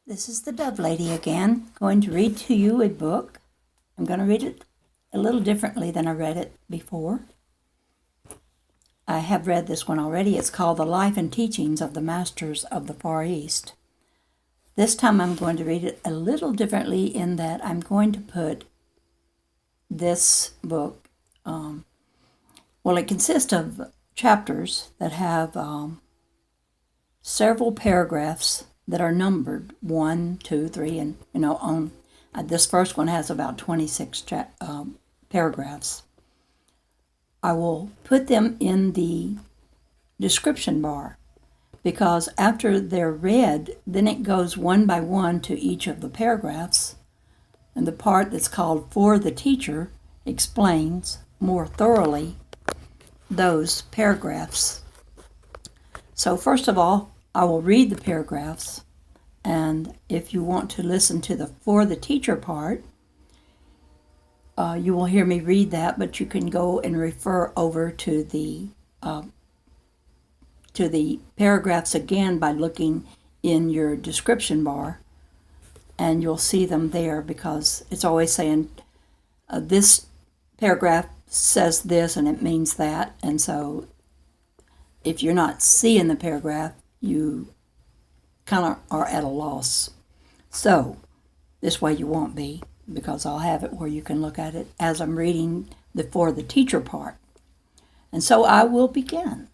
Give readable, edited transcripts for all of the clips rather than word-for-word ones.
This is the Dove Lady again, going to read to you a book. I'm going to read it a little differently than I read it before. I have read this one already. It's called The Life and Teachings of the Masters of the Far East. This time I'm going to read it a little differently in that I'm going to put this book, it consists of chapters that have several paragraphs that are numbered 1, 2, 3, and this first one has about 26 paragraphs. I will put them in the description bar because after they're read, then it goes one by one to each of the paragraphs, and the part that's called For the Teacher explains more thoroughly those paragraphs. So first of all, I will read the paragraphs, and if you want to listen to the For the Teacher part, you will hear me read that, but you can go and refer over to the paragraphs again by looking in your description bar, and you'll see them there because it's always saying this paragraph says this and it means that, and so if you're not seeing the paragraph, you kind of are at a loss. So this way you won't be, because I'll have it where you can look at it as I'm reading the For the Teacher part. And so I will begin.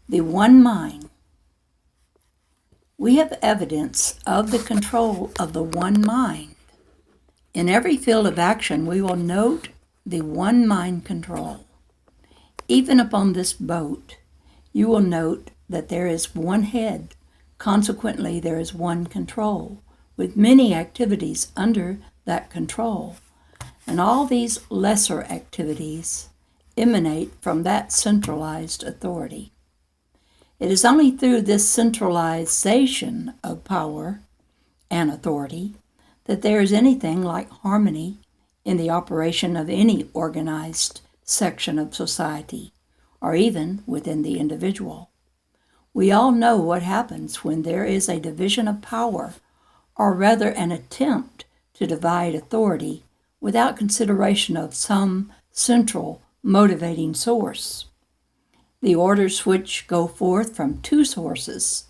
The one mind. We have evidence of the control of the one mind. In every field of action, we will note the one mind control. Even upon this boat, you will note that there is one head. Consequently, there is one control, with many activities under that control. And all these lesser activities emanate from that centralized authority. It is only through this centralization of power and authority that there is anything like harmony in the operation of any organized section of society, or even within the individual. We all know what happens when there is a division of power, or rather an attempt to divide authority without consideration of some central motivating source. The orders which go forth from two sources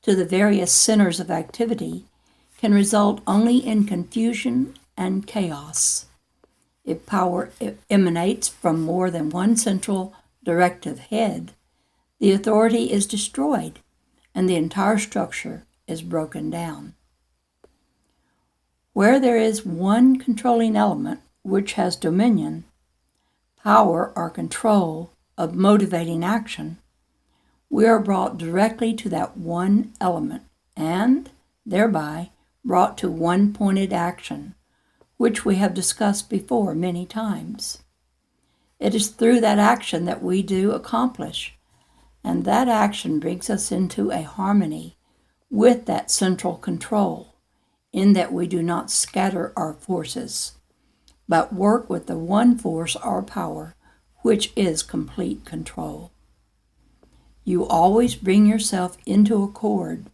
to the various centers of activity can result only in confusion and chaos. If power emanates from more than one central directive head, the authority is destroyed and the entire structure is broken down. Where there is one controlling element which has dominion, power or control of motivating action, we are brought directly to that one element and thereby brought to one pointed action, which we have discussed before many times. It is through that action that we do accomplish, and that action brings us into a harmony with that central control, in that we do not scatter our forces, but work with the one force or power, which is complete control. You always bring yourself into accord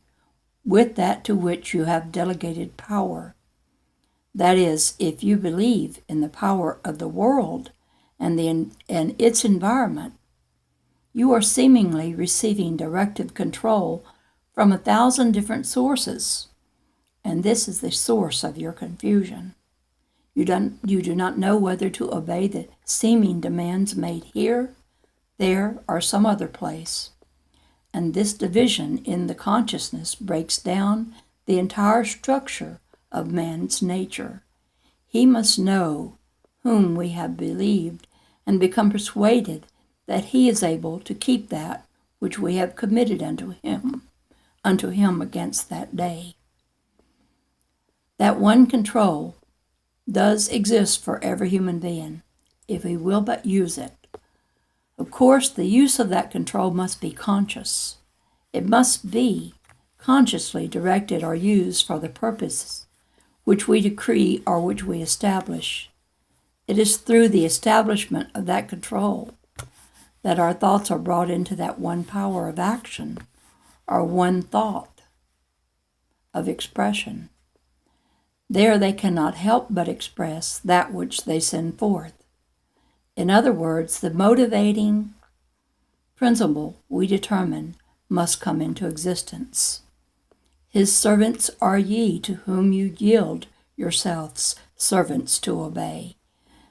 with that to which you have delegated power. That is, if you believe in the power of the world and its environment, you are seemingly receiving directive control from 1,000 different sources, and this is the source of your confusion. You do not know whether to obey the seeming demands made here, there, or some other place. And this division in the consciousness breaks down the entire structure of man's nature. He must know whom we have believed and become persuaded that he is able to keep that which we have committed unto him against that day. That one control does exist for every human being, if he will but use it. Of course, the use of that control must be conscious. It must be consciously directed or used for the purposes which we decree or which we establish. It is through the establishment of that control that our thoughts are brought into that one power of action, are one thought of expression. There they cannot help but express that which they send forth. In other words, the motivating principle we determine must come into existence. His servants are ye, to whom you yield yourselves servants to obey.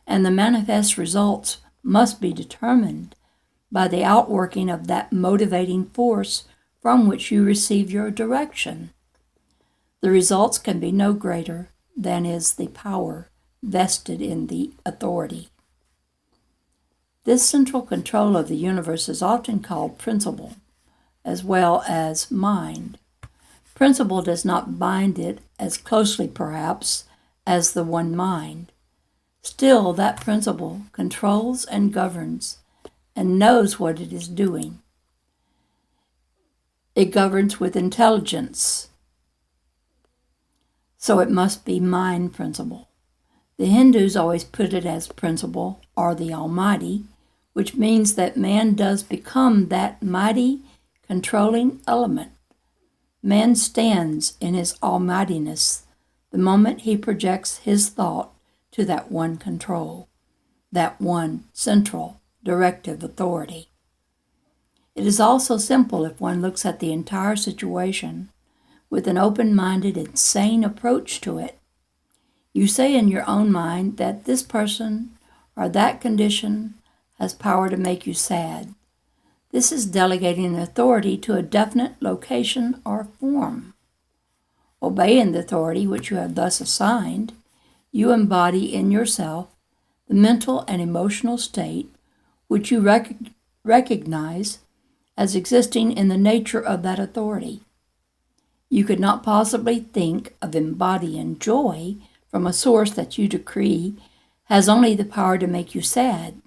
And the manifest results must be determined by the outworking of that motivating force from which you receive your direction. The results can be no greater than is the power vested in the authority. This central control of the universe is often called principle, as well as mind. Principle does not bind it as closely, perhaps, as the one mind. Still, that principle controls and governs and knows what it is doing. It governs with intelligence, so it must be mind principle. The Hindus always put it as principle or the Almighty, which means that man does become that mighty controlling element. Man stands in his almightiness the moment he projects his thought to that one control, that one central directive authority. It is also simple if one looks at the entire situation with an open-minded and sane approach to it. You say in your own mind that this person or that condition has power to make you sad. This is delegating authority to a definite location or form. Obeying the authority which you have thus assigned, you embody in yourself the mental and emotional state which you recognize as existing in the nature of that authority. You could not possibly think of embodying joy from a source that you decree has only the power to make you sad.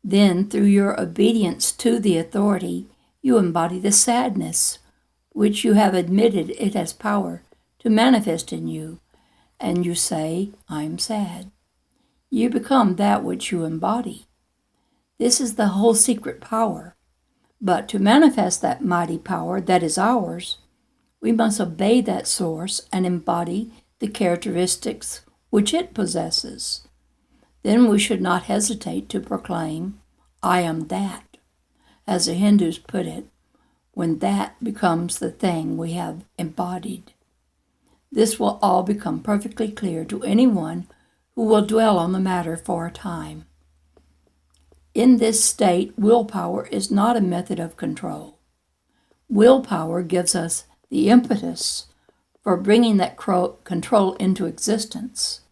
Then, through your obedience to the authority, you embody the sadness which you have admitted it has power to manifest in you, and you say, I'm sad. You become that which you embody. This is the whole secret power. But to manifest that mighty power that is ours, we must obey that source and embody the characteristics which it possesses. Then we should not hesitate to proclaim, I am that, as the Hindus put it, when that becomes the thing we have embodied. This will all become perfectly clear to anyone who will dwell on the matter for a time. In this state, willpower is not a method of control. Willpower gives us the impetus for bringing that control into existence,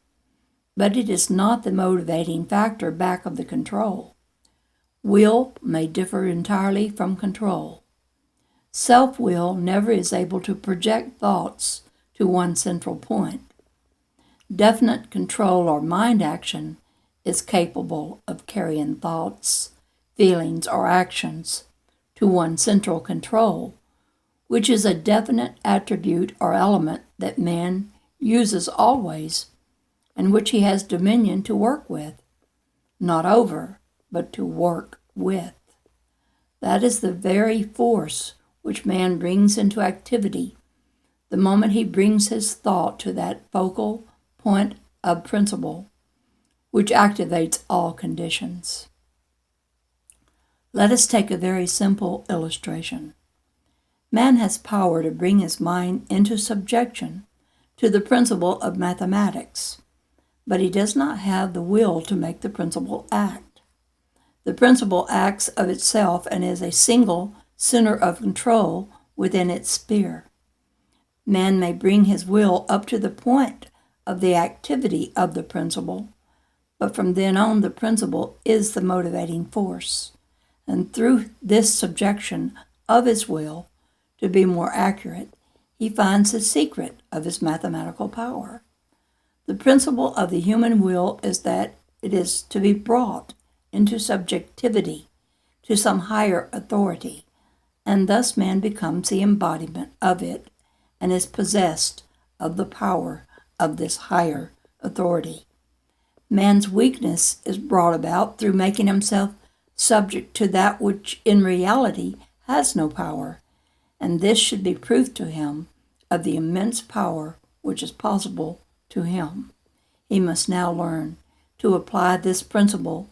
but it is not the motivating factor back of the control. Will may differ entirely from control. Self-will never is able to project thoughts to one central point. Definite control or mind action is capable of carrying thoughts, feelings, or actions to one central control, which is a definite attribute or element that man uses always and which he has dominion to work with, not over, but to work with. That is the very force which man brings into activity the moment he brings his thought to that focal point of principle which activates all conditions. Let us take a very simple illustration. Man has power to bring his mind into subjection to the principle of mathematics, but he does not have the will to make the principle act. The principle acts of itself and is a single center of control within its sphere. Man may bring his will up to the point of the activity of the principle, but from then on the principle is the motivating force, and through this subjection of his will, to be more accurate, he finds the secret of his mathematical power. The principle of the human will is that it is to be brought into subjectivity to some higher authority, and thus man becomes the embodiment of it and is possessed of the power of this higher authority. Man's weakness is brought about through making himself subject to that which in reality has no power, and this should be proof to him of the immense power which is possible to him. He must now learn to apply this principle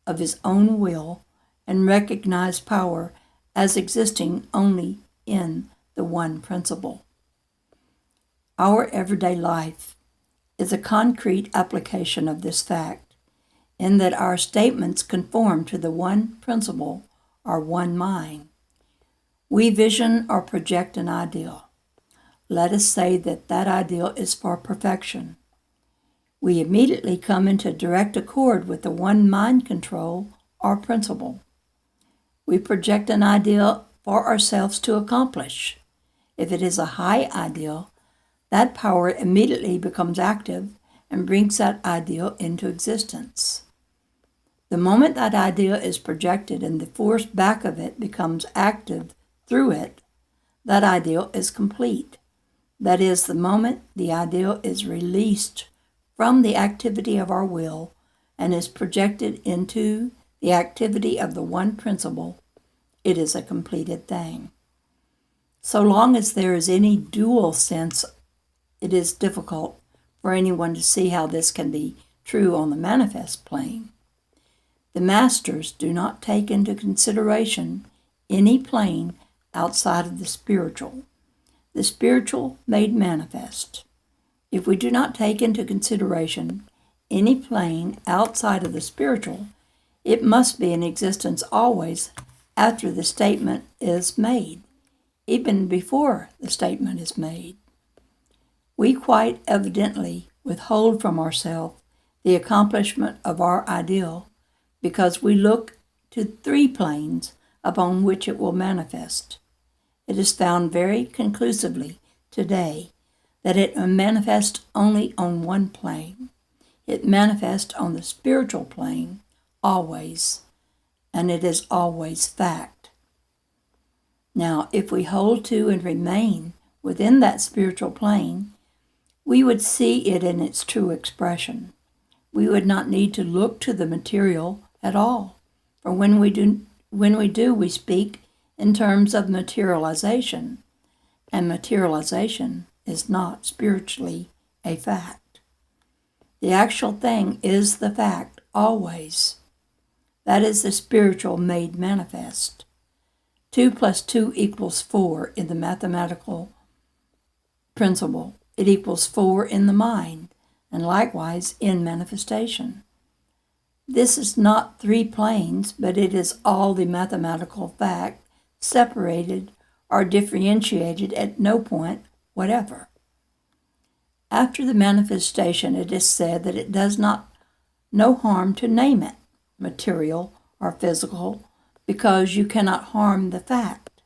of his own will and recognize power as existing only in the one principle. Our everyday life is a concrete application of this fact, in that our statements conform to the one principle or one mind. We vision or project an ideal. Let us say that that ideal is for perfection. We immediately come into direct accord with the one mind control or principle. We project an ideal for ourselves to accomplish. If it is a high ideal, that power immediately becomes active and brings that ideal into existence. The moment that ideal is projected and the force back of it becomes active through it, that ideal is complete. That is, the moment the ideal is released from the activity of our will and is projected into the activity of the one principle, it is a completed thing. So long as there is any dual sense, it is difficult for anyone to see how this can be true on the manifest plane. The masters do not take into consideration any plane outside of the spiritual made manifest. If we do not take into consideration any plane outside of the spiritual, it must be in existence always after the statement is made, even before the statement is made. We quite evidently withhold from ourselves the accomplishment of our ideal because we look to 3 planes upon which it will manifest. It is found very conclusively today that it manifests only on one plane. It manifests on the spiritual plane always, and it is always fact. Now, if we hold to and remain within that spiritual plane, we would see it in its true expression. We would not need to look to the material at all, for when we do, we speak in terms of materialization, and materialization is not spiritually a fact. The actual thing is the fact always. That is the spiritual made manifest. 2 + 2 = 4 in the mathematical principle. It equals 4 in the mind, and likewise in manifestation. This is not 3 planes, but it is all the mathematical fact, separated or differentiated at no point whatever. After the manifestation, it is said that it does no harm to name it material or physical, because you cannot harm the fact,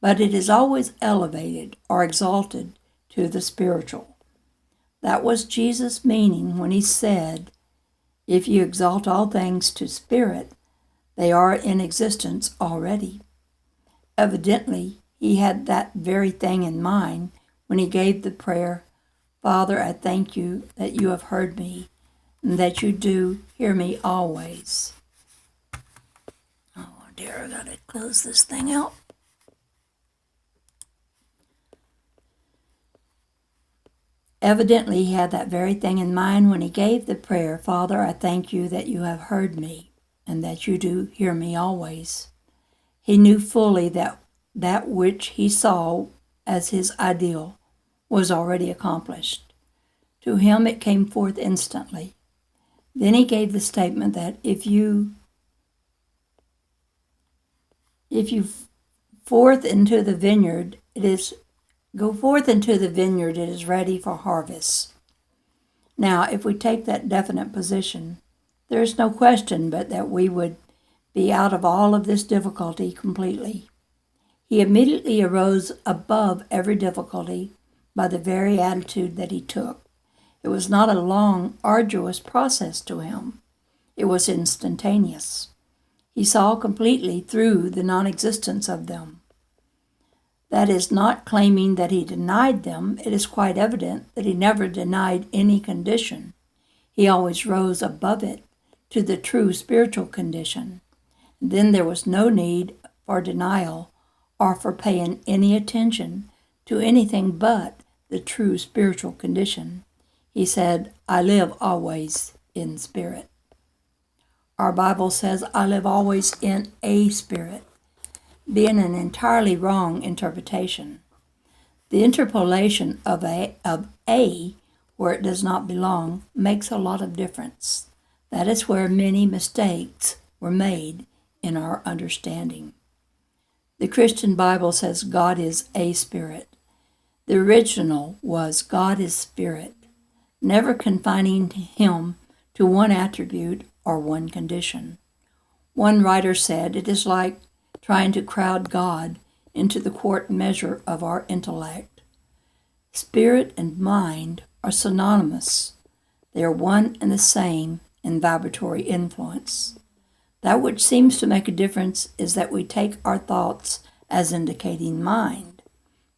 but it is always elevated or exalted to the spiritual. That was Jesus' meaning when he said, "If you exalt all things to spirit, they are in existence already." Evidently, he had that very thing in mind when he gave the prayer, "Father, I thank you that you have heard me and that you do hear me always." Oh dear, I gotta close this thing out. Evidently, he had that very thing in mind when he gave the prayer, "Father, I thank you that you have heard me and that you do hear me always." He knew fully that that which he saw as his ideal was already accomplished. To him it came forth instantly. Then he gave the statement that if you forth into the vineyard, go forth into the vineyard, it is ready for harvest. Now, if we take that definite position, there is no question but that we would be out of all of this difficulty completely. He immediately arose above every difficulty by the very attitude that he took. It was not a long, arduous process to him. It was instantaneous. He saw completely through the non-existence of them. That is not claiming that he denied them. It is quite evident that he never denied any condition. He always rose above it to the true spiritual condition. Then there was no need for denial or for paying any attention to anything but the true spiritual condition. He said, I live always in spirit. Our Bible says, I live always in a spirit, being an entirely wrong interpretation. The interpolation of a where it does not belong makes a lot of difference. That is where many mistakes were made in our understanding. The Christian Bible says God is a spirit. The original was God is spirit, never confining him to one attribute or one condition. One writer said, it is like trying to crowd God into the quart measure of our intellect. Spirit and mind are synonymous. They are one and the same in vibratory influence. That which seems to make a difference is that we take our thoughts as indicating mind.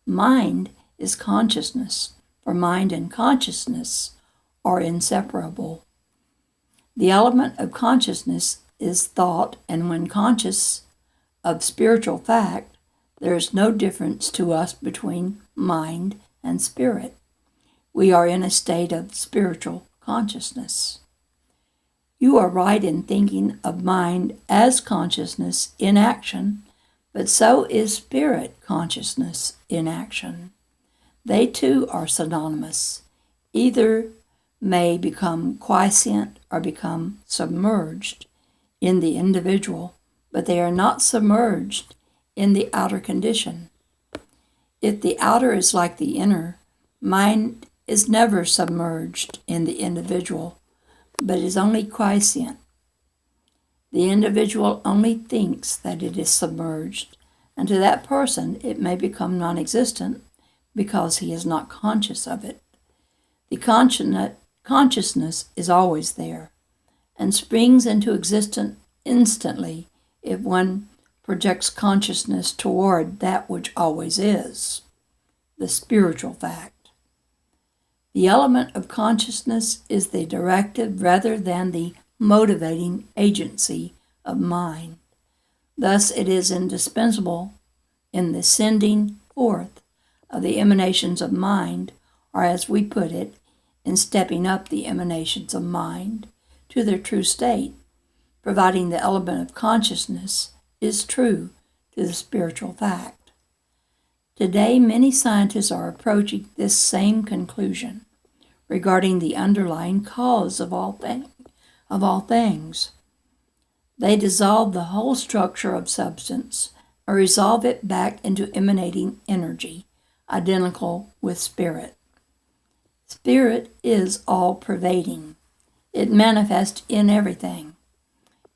Mind is consciousness, for mind and consciousness are inseparable. The element of consciousness is thought, and when conscious of spiritual fact, there is no difference to us between mind and spirit. We are in a state of spiritual consciousness. You are right in thinking of mind as consciousness in action, but so is spirit consciousness in action. They too are synonymous. Either may become quiescent or become submerged in the individual, but they are not submerged in the outer condition. If the outer is like the inner, mind is never submerged in the individual, but is only quiescent. The individual only thinks that it is submerged, and to that person it may become non-existent because he is not conscious of it. The consciousness is always there and springs into existence instantly if one projects consciousness toward that which always is, the spiritual fact. The element of consciousness is the directive rather than the motivating agency of mind. Thus, it is indispensable in the sending forth of the emanations of mind, or as we put it, in stepping up the emanations of mind to their true state, providing the element of consciousness is true to the spiritual fact. Today, many scientists are approaching this same conclusion regarding the underlying cause of all things. They dissolve the whole structure of substance or resolve it back into emanating energy, identical with spirit. Spirit is all-pervading. It manifests in everything.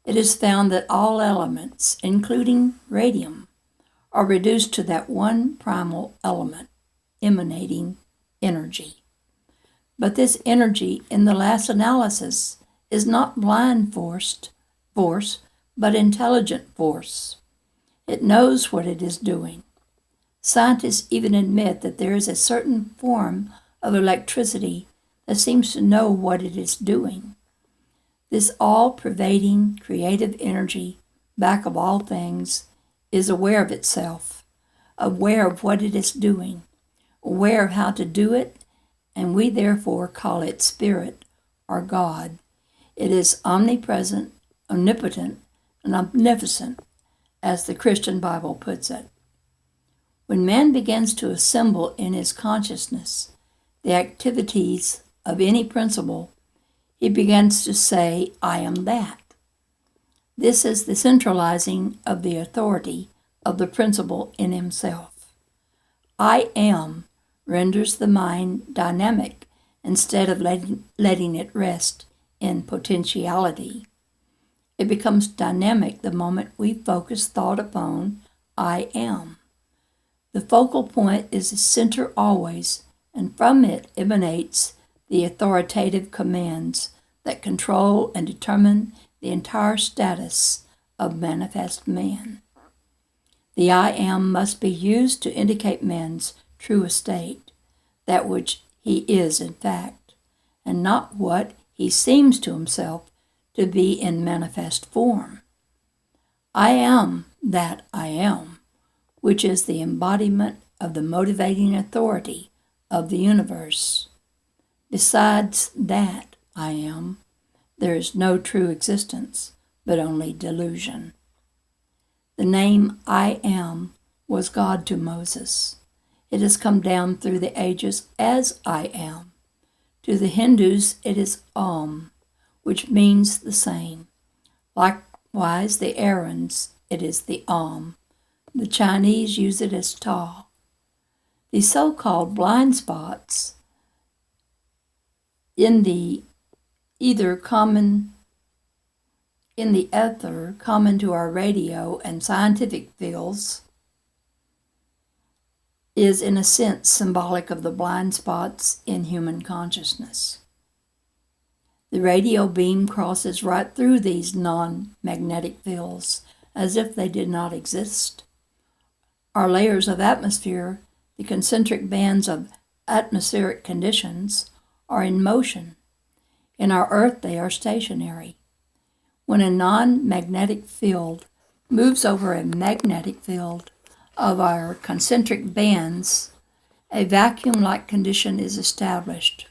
It is found that all elements, including radium, are reduced to that one primal element, emanating energy. But this energy, in the last analysis, is not blind force, but intelligent force. It knows what it is doing. Scientists even admit that there is a certain form of electricity that seems to know what it is doing. This all-pervading creative energy, back of all things, is aware of itself, aware of what it is doing, aware of how to do it, and we therefore call it spirit or God. It is omnipresent, omnipotent, and omnificent, as the Christian Bible puts it. When man begins to assemble in his consciousness the activities of any principle, he begins to say, I am that. This is the centralizing of the authority of the principle in himself. I am renders the mind dynamic instead of letting it rest in potentiality. It becomes dynamic the moment we focus thought upon I am. The focal point is the center always, and from it emanates the authoritative commands that control and determine the entire status of manifest man. The I am must be used to indicate man's true estate, that which he is in fact, and not what he seems to himself to be in manifest form. I am that I am, which is the embodiment of the motivating authority of the universe. Besides that I am, there is no true existence, but only delusion. The name I am was God to Moses. It has come down through the ages as I am. To the Hindus, it is Om, which means the same. Likewise, the Aryans, it is the Om. The Chinese use it as Ta. The so-called blind spots in the ether common to our radio and scientific fields is in a sense symbolic of the blind spots in human consciousness. The radio beam crosses right through these non-magnetic fields as if they did not exist. Our layers of atmosphere, the concentric bands of atmospheric conditions, are in motion. In our Earth, they are stationary. When a non-magnetic field moves over a magnetic field of our concentric bands, a vacuum-like condition is established.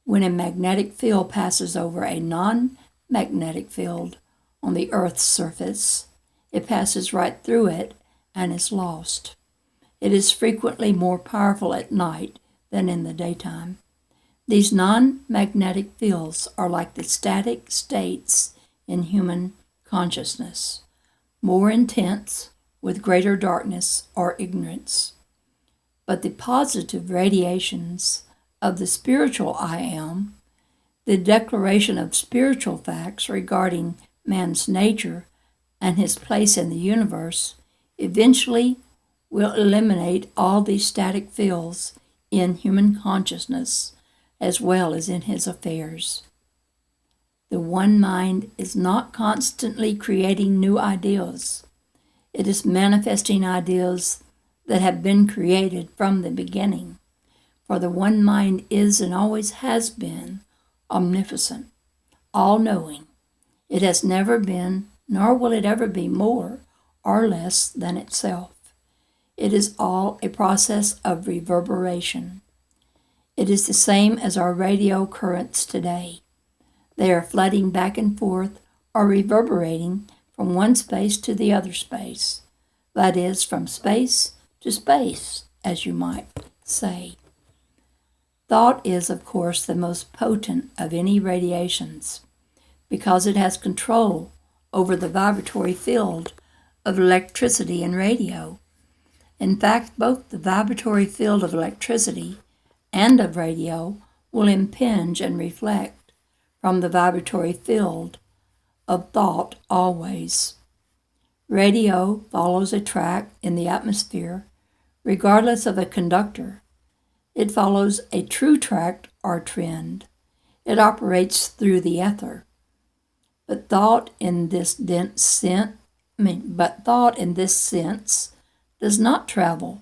When a magnetic field passes over a non-magnetic field on the Earth's surface, it passes right through it and is lost. It is frequently more powerful at night than in the daytime. These non-magnetic fields are like the static states in human consciousness, more intense, with greater darkness or ignorance. But the positive radiations of the spiritual I am, the declaration of spiritual facts regarding man's nature and his place in the universe, eventually will eliminate all these static fields in human consciousness as well as in his affairs. The one mind is not constantly creating new ideas. It is manifesting ideas that have been created from the beginning. For the one mind is and always has been omnipotent, all-knowing. It has never been, nor will it ever be more or less than itself. It is all a process of reverberation. It is the same as our radio currents today. They are flooding back and forth or reverberating from one space to the other space. That is, from space to space, as you might say. Thought is, of course, the most potent of any radiations because it has control over the vibratory field of electricity and radio. In fact, both the vibratory field of electricity and of radio will impinge and reflect from the vibratory field of thought always. Radio follows a track in the atmosphere, regardless of a conductor. It follows a true track or trend. It operates through the ether. But thought in this sense does not travel,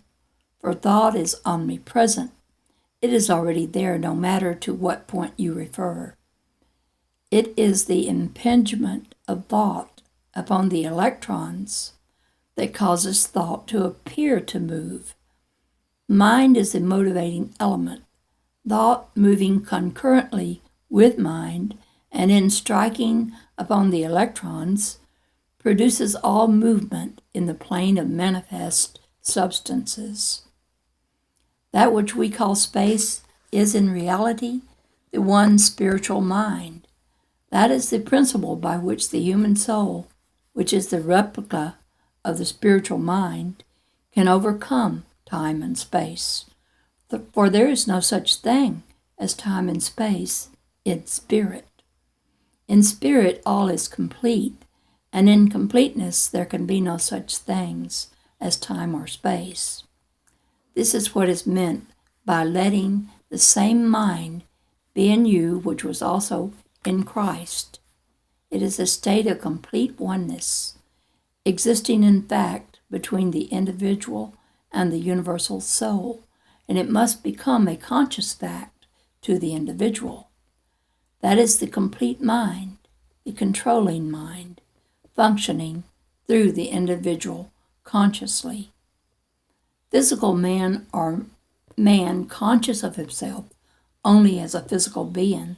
for thought is omnipresent. It is already there no matter to what point you refer. It is the impingement of thought upon the electrons that causes thought to appear to move. Mind is the motivating element. Thought moving concurrently with mind and in striking upon the electrons produces all movement in the plane of manifest substances. That which we call space is in reality the one spiritual mind. That is the principle by which the human soul, which is the replica of the spiritual mind, can overcome time and space. For there is no such thing as time and space in spirit. In spirit, all is complete, and in completeness there can be no such things as time or space. This is what is meant by letting the same mind be in you which was also in Christ. It is a state of complete oneness, existing in fact between the individual and the universal soul, and it must become a conscious fact to the individual. That is the complete mind, the controlling mind, functioning through the individual consciously. Physical man or man conscious of himself only as a physical being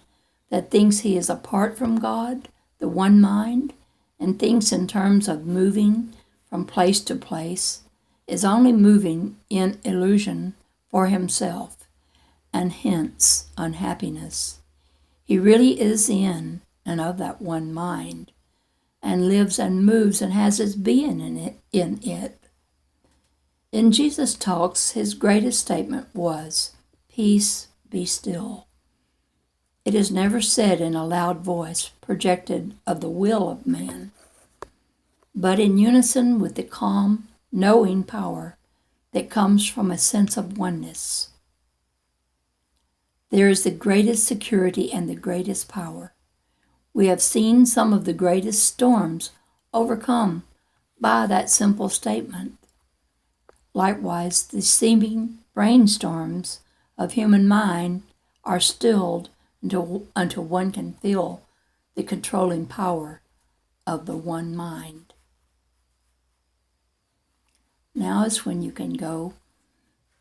that thinks he is apart from God, the one mind, and thinks in terms of moving from place to place, is only moving in illusion for himself, and hence unhappiness. He really is in and of that one mind, and lives and moves and has his being in it. In Jesus' talks, his greatest statement was, "Peace, be still." It is never said in a loud voice projected of the will of man, but in unison with the calm, knowing power that comes from a sense of oneness. There is the greatest security and the greatest power. We have seen some of the greatest storms overcome by that simple statement. Likewise, the seeming brainstorms of human mind are stilled until one can feel the controlling power of the one mind. Now is when you can go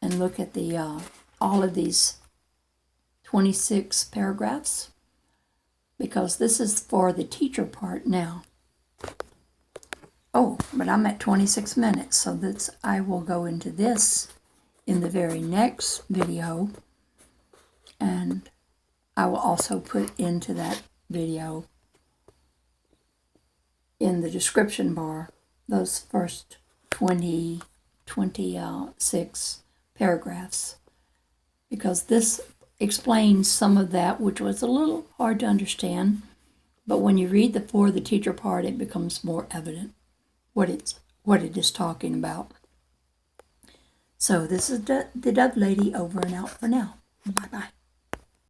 and look at the all of these 26 paragraphs, because this is for the teacher part now. Oh, but I'm at 26 minutes, so I will go into this in the very next video, and I will also put into that video in the description bar those first 26 paragraphs, because this explains some of that which was a little hard to understand, but when you read the For the Teacher part, it becomes more evident what it is talking about. So this is the Dove Lady, over and out for now. Bye-bye.